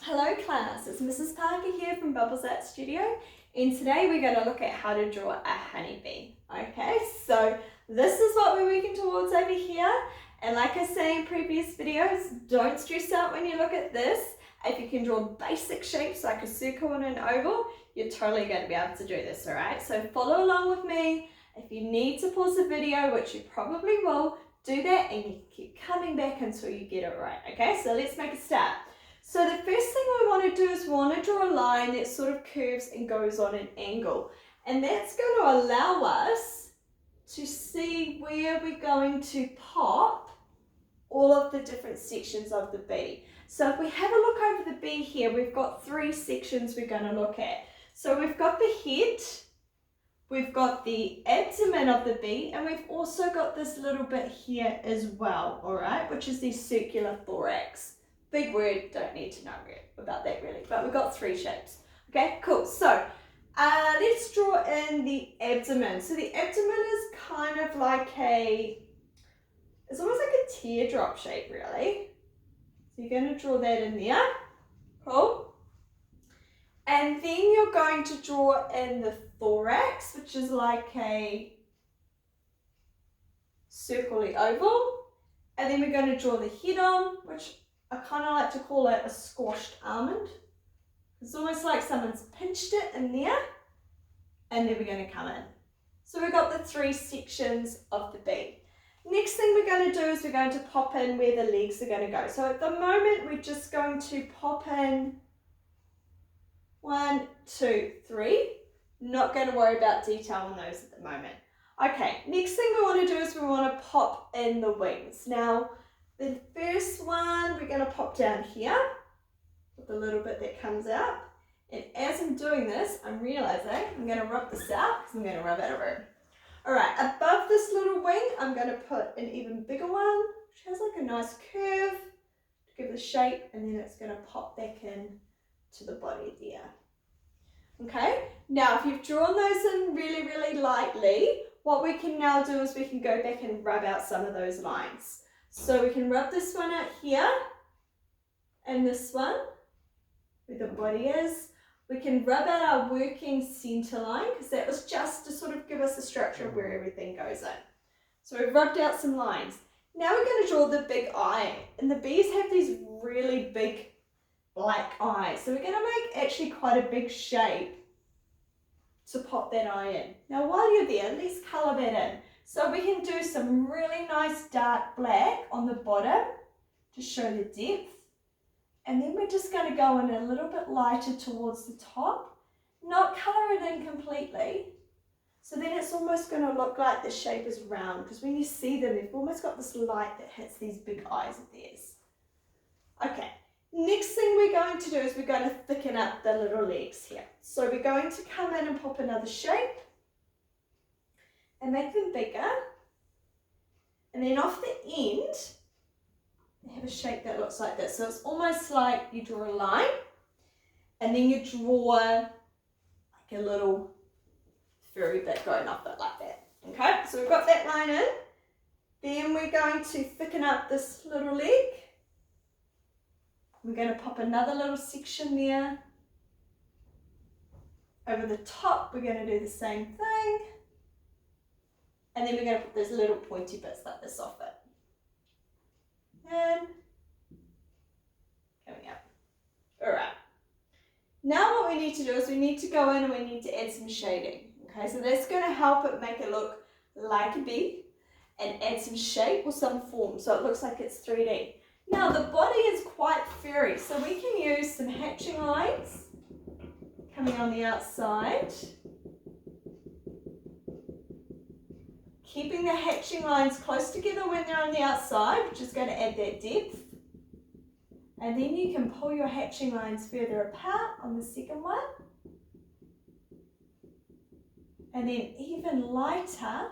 Hello class, it's Mrs. Parker here from Bubbles Art Studio, and today we're going to look at how to draw a honeybee. Okay, so this is what we're working towards over here, and like I say in previous videos, don't stress out when you look at this. If you can draw basic shapes like a circle and an oval, you're totally going to be able to do this, alright? So follow along with me. If you need to pause the video, which you probably will, do that and you keep coming back until you get it right, okay? So let's make a start. So the first thing we want to do is we want to draw a line that sort of curves and goes on an angle. And that's going to allow us to see where we're going to pop all of the different sections of the bee. So if we have a look over the bee here, we've got three sections we're going to look at. So we've got the head, we've got the abdomen of the bee, and we've also got this little bit here as well, all right, which is the circular thorax. Big word, don't need to know about that really, but we've got three shapes. Okay, cool. So let's draw in the abdomen. So the abdomen is kind of like it's almost like a teardrop shape really. So you're going to draw that in there. Cool. And then you're going to draw in the thorax, which is like a circly oval. And then we're going to draw the head on, which I kind of like to call it a squashed almond. It's almost like someone's pinched it in there, and then we're going to come in. So we've got the three sections of the bee. Next thing we're going to do is we're going to pop in where the legs are going to go. So at the moment we're just going to pop in 1, 2, 3. Not going to worry about detail on those at the moment. Okay, next thing we want to do is we want to pop in the wings. Now, the first one we're going to pop down here with the little bit that comes out. And as I'm doing this, I'm realizing I'm going to rub this out because I'm going to rub out a room. Alright, above this little wing, I'm going to put an even bigger one, which has like a nice curve to give the shape, and then it's going to pop back in to the body there. Okay, now if you've drawn those in really, really lightly, what we can now do is we can go back and rub out some of those lines. So we can rub this one out here, and this one, where the body is. We can rub out our working center line, because that was just to sort of give us a structure of where everything goes in. So we've rubbed out some lines. Now we're going to draw the big eye, and the bees have these really big black eyes. So we're going to make actually quite a big shape to pop that eye in. Now while you're there, let's colour that in. So we can do some really nice dark black on the bottom to show the depth. And then we're just going to go in a little bit lighter towards the top, not colour it in completely. So then it's almost going to look like the shape is round, because when you see them, they've almost got this light that hits these big eyes of theirs. Okay, next thing we're going to do is we're going to thicken up the little legs here. So we're going to come in and pop another shape and make them bigger. And then off the end, they have a shape that looks like this. So it's almost like you draw a line and then you draw like a little furry bit going off it like that. Okay, so we've got that line in. Then we're going to thicken up this little leg. We're going to pop another little section there. Over the top, we're going to do the same thing. And then we're going to put those little pointy bits like this off it. And coming up. Alright. Now what we need to do is we need to go in and we need to add some shading. Okay, so that's going to help it make it look like a bee and add some shape or some form so it looks like it's 3D. Now the body is quite furry, so we can use some hatching lines coming on the outside. Keeping the hatching lines close together when they're on the outside, which is going to add that depth. And then you can pull your hatching lines further apart on the second one. And then even lighter.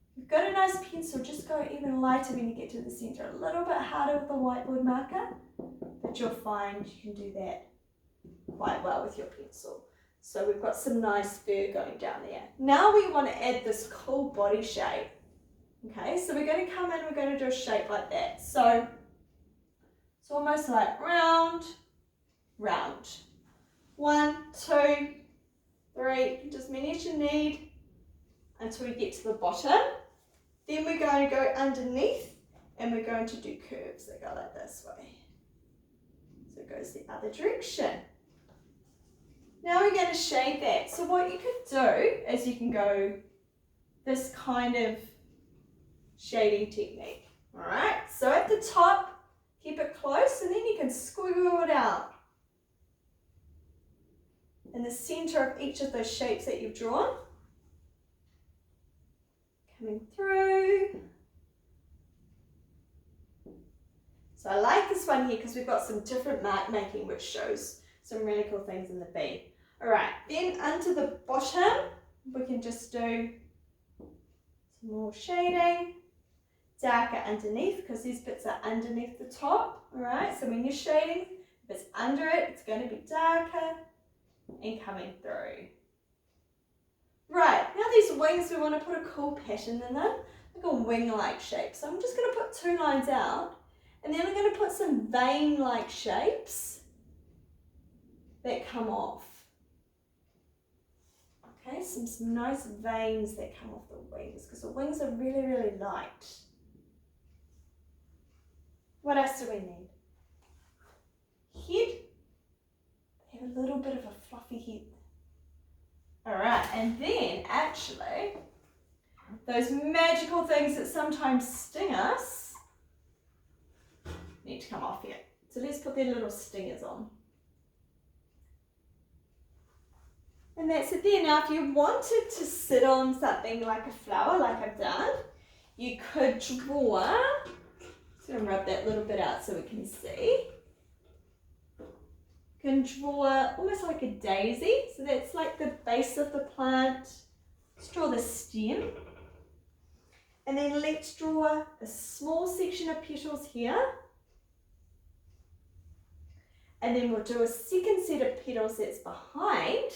If you've got a nice pencil, just go even lighter when you get to the center. A little bit harder with the whiteboard marker, but you'll find you can do that quite well with your pencil. So we've got some nice fur going down there. Now we want to add this cool body shape. Okay, so we're going to come in, we're going to do a shape like that. So it's almost like round, 1, 2, 3, just as many as you need until we get to the bottom. Then we're going to go underneath and we're going to do curves that go like this way. So it goes the other direction. Now we're going to shade that. So what you could do is you can go this kind of shading technique. Alright, so at the top, keep it close and then you can squiggle it out. In the center of each of those shapes that you've drawn. Coming through. So I like this one here because we've got some different mark making which shows some really cool things in the bee. Alright, then onto the bottom, we can just do some more shading. Darker underneath because these bits are underneath the top. Alright, so when you're shading, if it's under it, it's going to be darker and coming through. Right, now these wings, we want to put a cool pattern in them, like a wing-like shape. So I'm just going to put 2 lines out and then I'm going to put some vein-like shapes that come off. Okay, some nice veins that come off the wings because the wings are really, really light. What else do we need? Head. They have a little bit of a fluffy head. Alright, and then actually, those magical things that sometimes sting us need to come off here. So let's put their little stingers on. And that's it there. Now if you wanted to sit on something like a flower, like I've done, you could draw, just going to rub that little bit out so we can see. You can draw almost like a daisy, so that's like the base of the plant. Let's draw the stem. And then let's draw a small section of petals here. And then we'll do a second set of petals that's behind.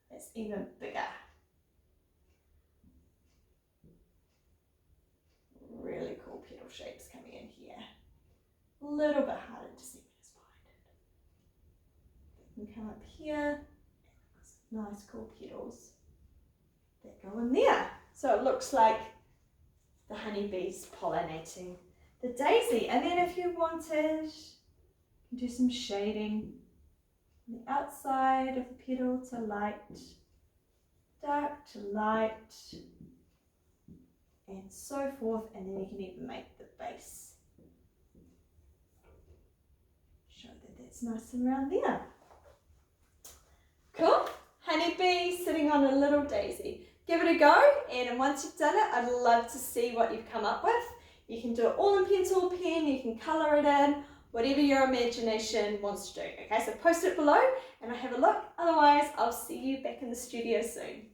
That's even bigger. Really cool petal shapes coming in here. A little bit harder to see what's behind it. You can come up here. Nice cool petals that go in there. So it looks like the honeybees pollinating the daisy. And then if you wanted, you can do some shading. The outside of the petal to light, dark to light, and so forth, and then you can even make the base. Show that that's nice and round there. Cool. Honeybee sitting on a little daisy. Give it a go, and once you've done it, I'd love to see what you've come up with. You can do it all in pencil or pen, you can colour it in, whatever your imagination wants to do. Okay, so post it below and I'll have a look. Otherwise, I'll see you back in the studio soon.